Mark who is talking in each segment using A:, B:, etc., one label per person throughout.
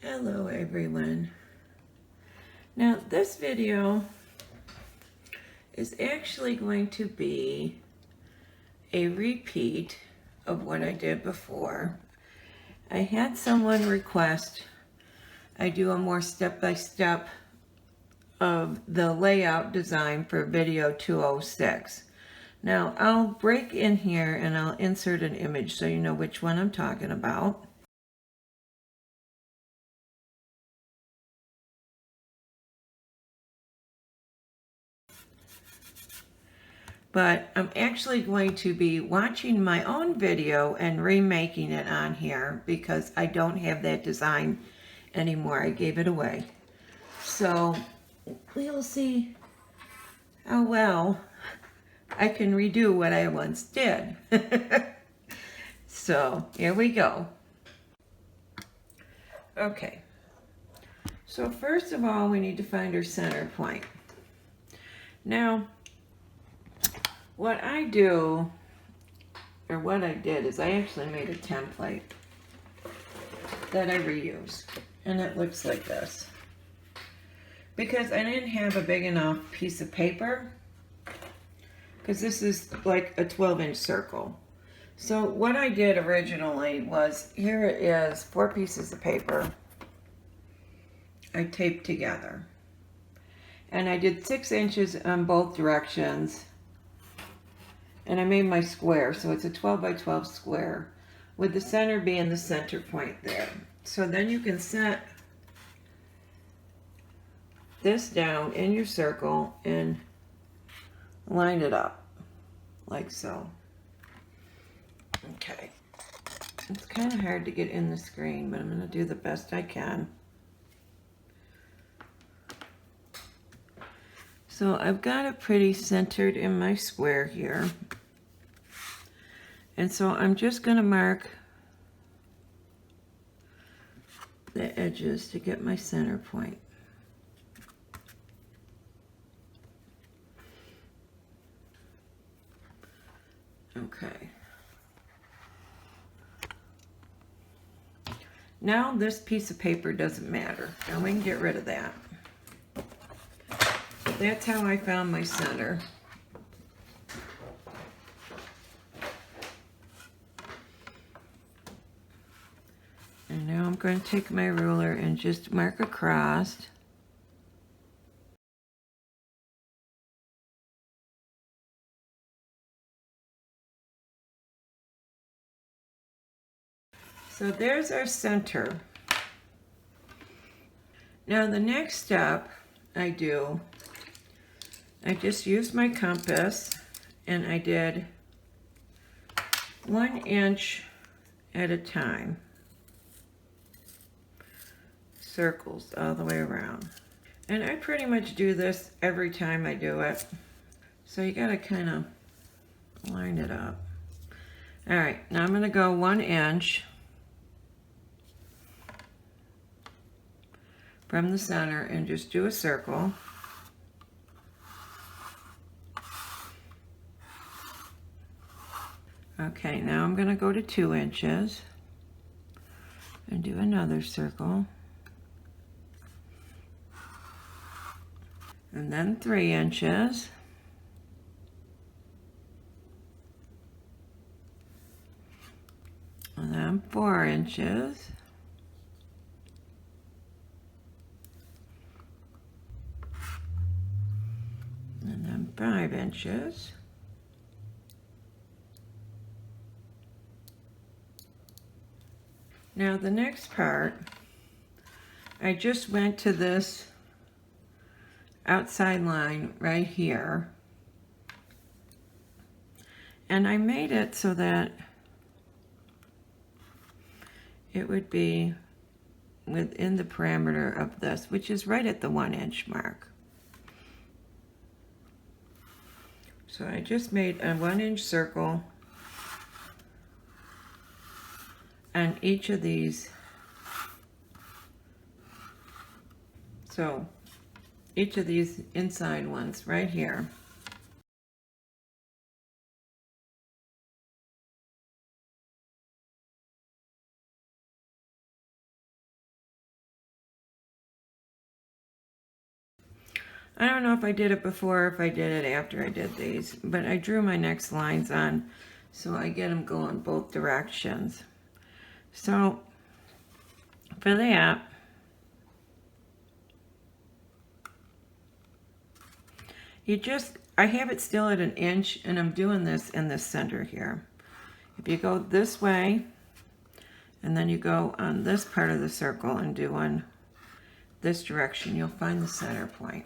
A: Hello everyone. Now this video is actually going to be a repeat of what I did before. I had someone request I do a more step-by-step of the layout design for video 206. Now I'll break in here and I'll insert an image so you know which one I'm talking about. But I'm actually going to be watching my own video and remaking it on here because I don't have that design anymore. I gave it away. So we'll see how well I can redo what I once did. So here we go. Okay. So first of all, we need to find our center point. Now, what I do, or what I did, is I actually made a template that I reuse, and it looks like this. Because I didn't have a big enough piece of paper, because this is like a 12-inch circle. So what I did originally was, here it is, 4 pieces of paper I taped together. And I did 6 inches on both directions. And I made my square, so it's a 12 by 12 square, with the center being the center point there. So then you can set this down in your circle and line it up, like so. Okay. It's kind of hard to get in the screen, but I'm going to do the best I can. So I've got it pretty centered in my square here. And so I'm just going to mark the edges to get my center point. Okay. Now this piece of paper doesn't matter. Now we can get rid of that. That's how I found my center. And now I'm going to take my ruler and just mark across. So there's our center. Now the next step I just used my compass and I did 1 inch at a time. Circles all the way around. And I pretty much do this every time I do it. So you gotta kind of line it up. All right, now I'm gonna go 1 inch from the center and just do a circle. Okay, now I'm gonna go to 2 inches and do another circle. And then 3 inches. And then 4 inches. And then 5 inches. Now the next part, I just went to this outside line right here, and I made it so that it would be within the parameter of this, which is right at the 1 inch mark. So I just made a 1 inch circle on each of these. So each of these inside ones right here. I don't know if I did it before or if I did it after I did these, but I drew my next lines on so I get them going both directions. So for that, I have it still at 1 inch, and I'm doing this in the center here. If you go this way, and then you go on this part of the circle and do one this direction, you'll find the center point.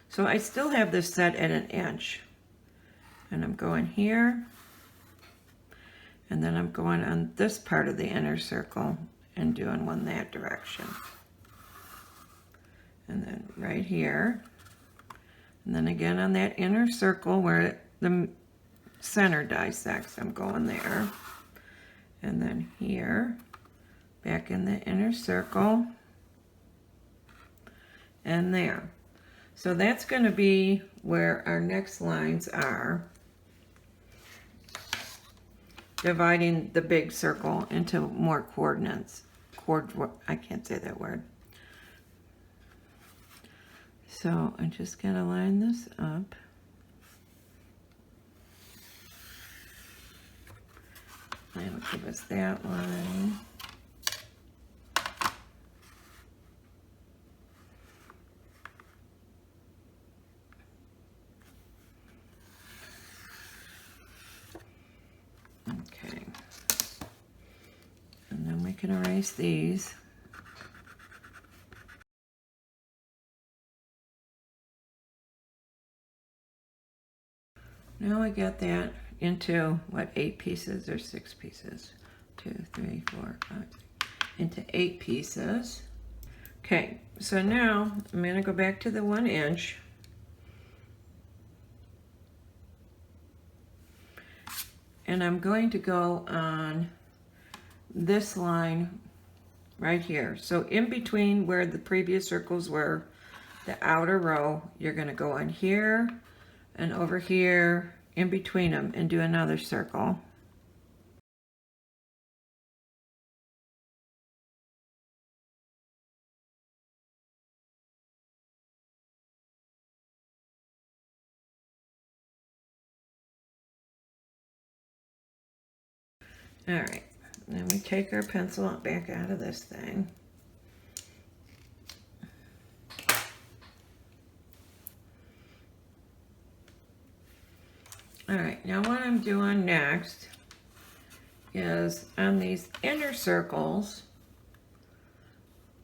A: So I still have this set at 1 inch. And I'm going here, and then I'm going on this part of the inner circle and doing one that direction. And then right here, and then again on that inner circle where the center dissects, I'm going there. And then here, back in the inner circle, and there. So that's going to be where our next lines are, dividing the big circle into more coordinates. I can't say that word. So I'm just going to line this up. That'll give us that line. Okay. And then we can erase these. Now I got that into, what, 8 pieces or 6 pieces? 2, 3, 4, 5, into 8 pieces. Okay, so now I'm going to go back to the 1 inch. And I'm going to go on this line right here. So in between where the previous circles were, the outer row, you're going to go on here and over here in between them and do another circle. All right, then we take our pencil back out of this thing. All right, now what I'm doing next is on these inner circles,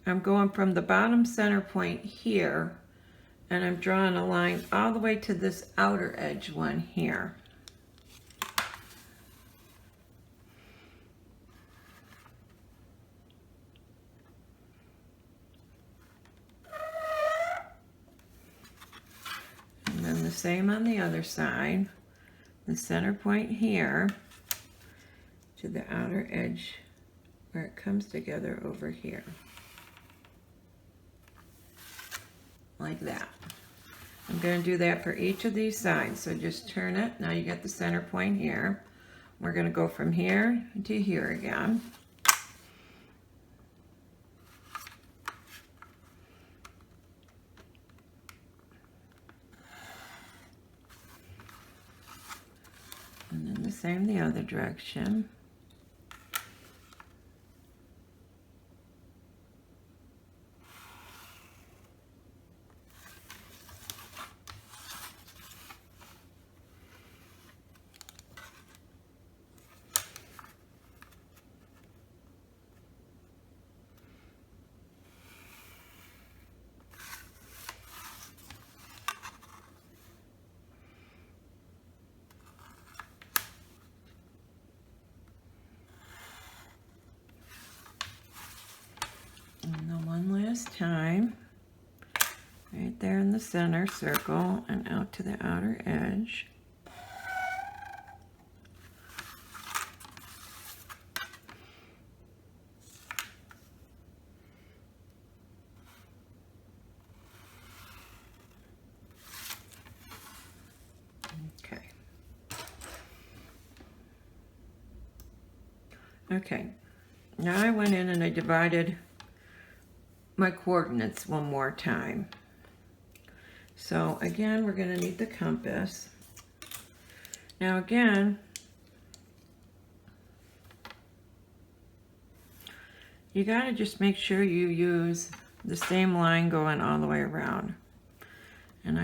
A: I'm going from the bottom center point here, and I'm drawing a line all the way to this outer edge one here. And then the same on the other side. The center point here to the outer edge where it comes together over here. Like that. I'm going to do that for each of these sides. So just turn it. Now you got the center point here. We're going to go from here to here again. And then the same the other direction. Time right there in the center circle and out to the outer edge. Okay. Okay. Now I went in and I divided my coordinates one more time. So again, we're going to need the compass. Now again, you got to just make sure you use the same line going all the way around. And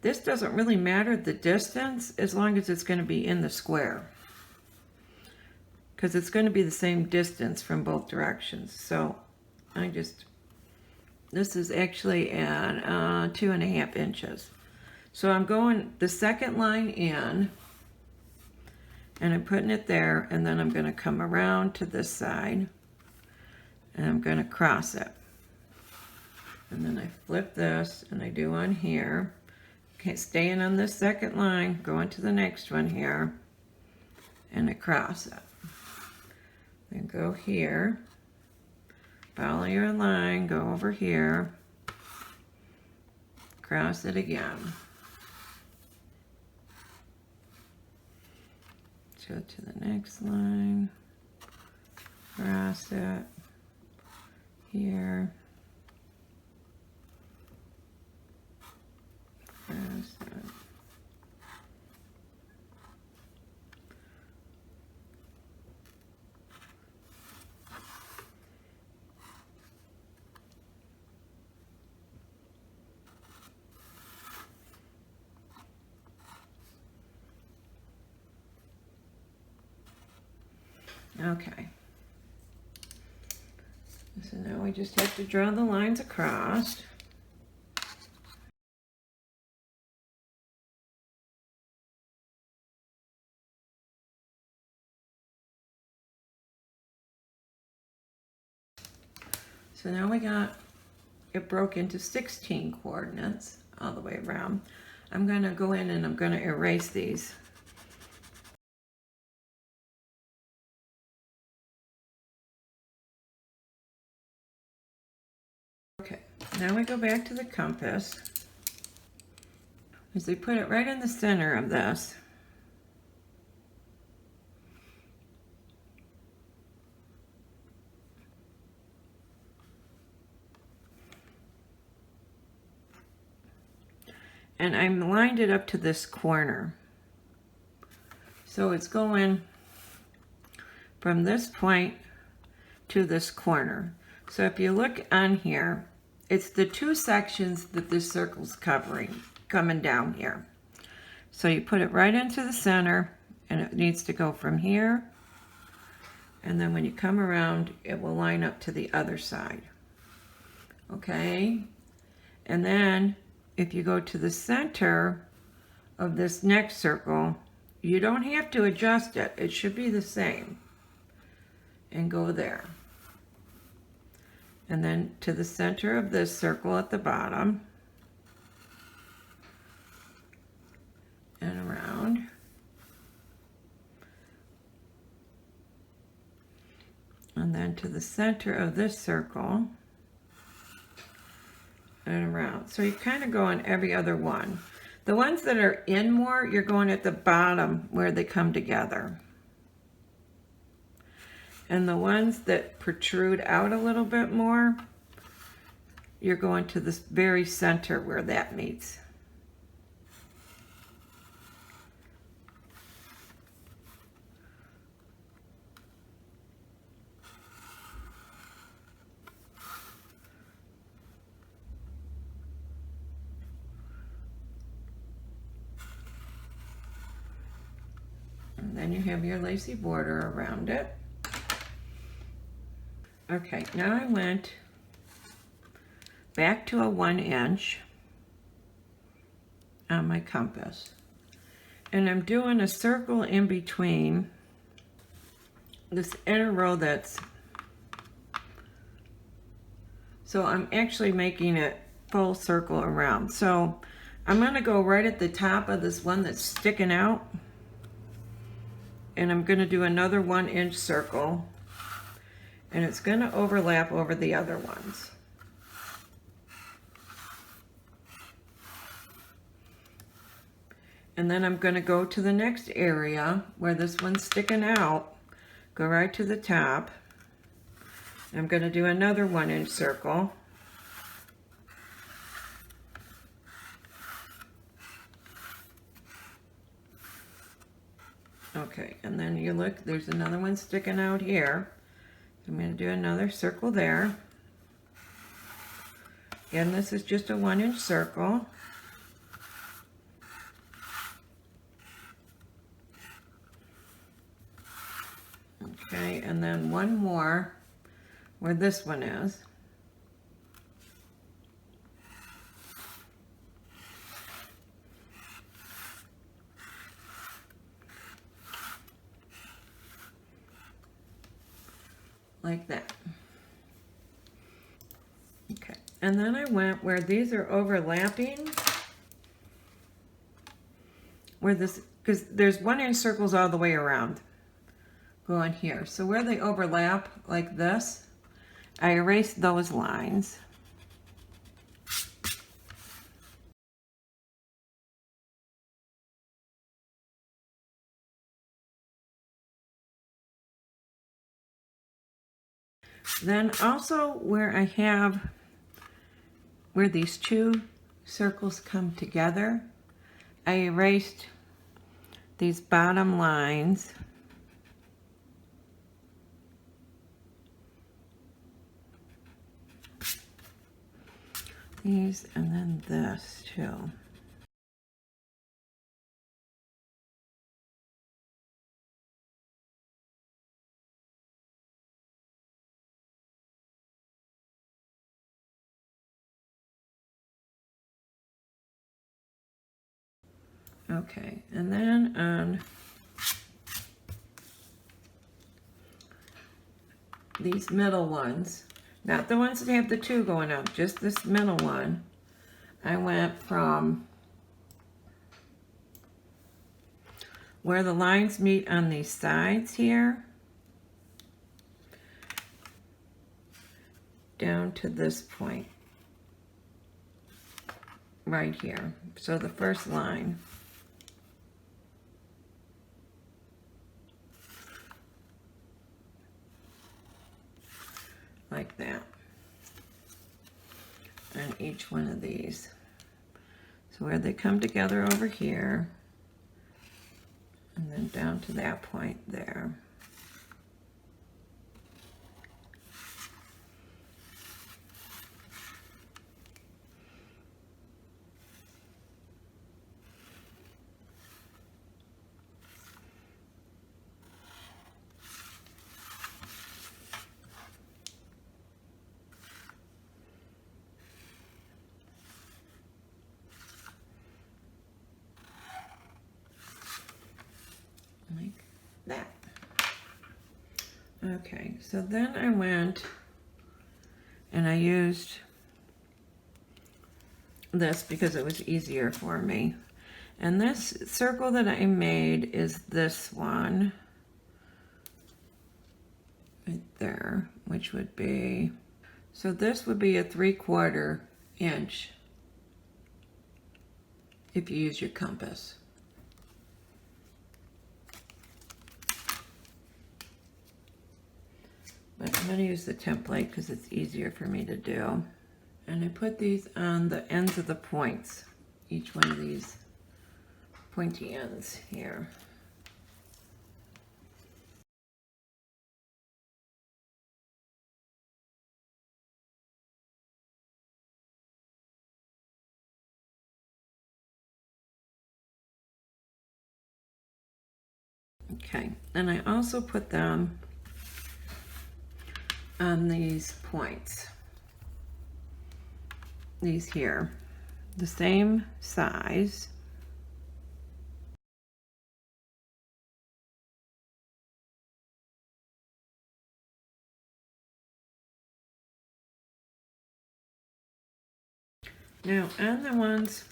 A: this doesn't really matter the distance as long as it's going to be in the square, because it's going to be the same distance from both directions. So this is actually at 2.5 inches. So I'm going the second line in, and I'm putting it there, and then I'm going to come around to this side, and I'm going to cross it. And then I flip this, and I do one here. Okay, staying on this second line, going to the next one here, and I cross it. Then go here, follow your line, go over here, cross it again. Go to the next line, cross it, here, cross it. Okay, so now we just have to draw the lines across. So now we got it broke into 16 coordinates all the way around. I'm going to go in and I'm going to erase these. Okay, now we go back to the compass. As we put it right in the center of this. And I'm lined it up to this corner. So it's going from this point to this corner. So if you look on here, it's the two sections that this circle's covering, coming down here. So you put it right into the center, and it needs to go from here, and then when you come around, it will line up to the other side. Okay? And then if you go to the center of this next circle, you don't have to adjust it. It should be the same. And go there. And then to the center of this circle at the bottom. And around. And then to the center of this circle. And around. So you kind of go on every other one. The ones that are in more, you're going at the bottom where they come together. And the ones that protrude out a little bit more, you're going to this very center where that meets. And then you have your lacy border around it. Okay, now I went back to a 1 inch on my compass. And I'm doing a circle in between this inner row so I'm actually making it full circle around. So I'm going to go right at the top of this one that's sticking out. And I'm going to do another 1 inch circle. And it's going to overlap over the other ones. And then I'm going to go to the next area where this one's sticking out, go right to the top. I'm going to do another 1 inch circle. look, there's another one sticking out here. I'm going to do another circle there. Again, this is just a 1-inch circle. Okay, and then one more where this one is. Like that. Okay, and then I went where these are overlapping, where this, because there's 1-inch circles all the way around going here. So where they overlap like this, I erased those lines. Then also where I have, where these two circles come together, I erased these bottom lines. These and then this too. Okay, and then on these middle ones, not the ones that have the two going up, just this middle one, I went from where the lines meet on these sides here down to this point right here. So the first line. Like that. On each one of these. So where they come together over here, and then down to that point there. Like that. Okay, so then I went and I used this because it was easier for me. And this circle that I made is this one right there, which would be, so this would be a 3/4 inch if you use your compass. But I'm going to use the template because it's easier for me to do. And I put these on the ends of the points, each one of these pointy ends here. Okay, and I also put them on these points. These here, the same size. Now on the ones,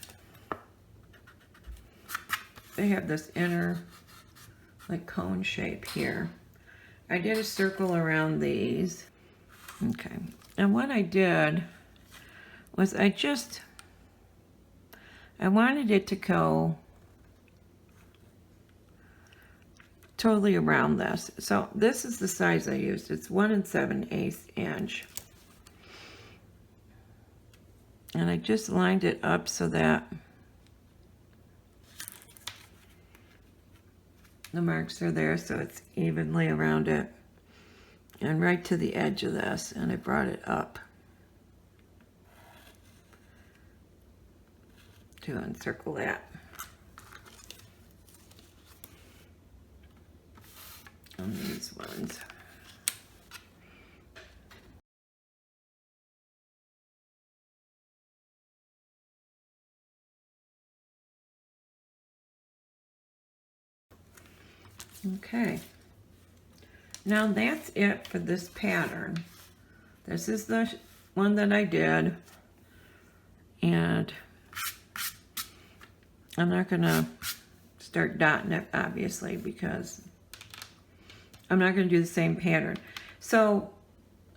A: they have this inner like cone shape here. I did a circle around these. Okay, and what I did was I wanted it to go totally around this. So this is the size I used. It's 1 7/8 inch. And I just lined it up so that The marks are there so it's evenly around it. And right to the edge of this, and I brought it up to encircle that. On these ones. Okay. Now that's it for this pattern. This is the one that I did, and I'm not gonna start dotting it obviously because I'm not gonna do the same pattern. So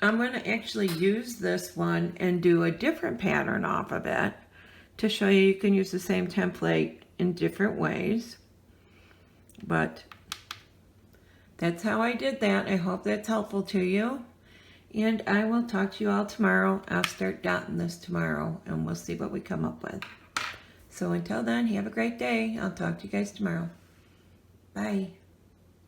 A: I'm gonna actually use this one and do a different pattern off of it to show you can use the same template in different ways. But that's how I did that. I hope that's helpful to you. And I will talk to you all tomorrow. I'll start dotting this tomorrow and we'll see what we come up with. So until then, have a great day. I'll talk to you guys tomorrow. Bye.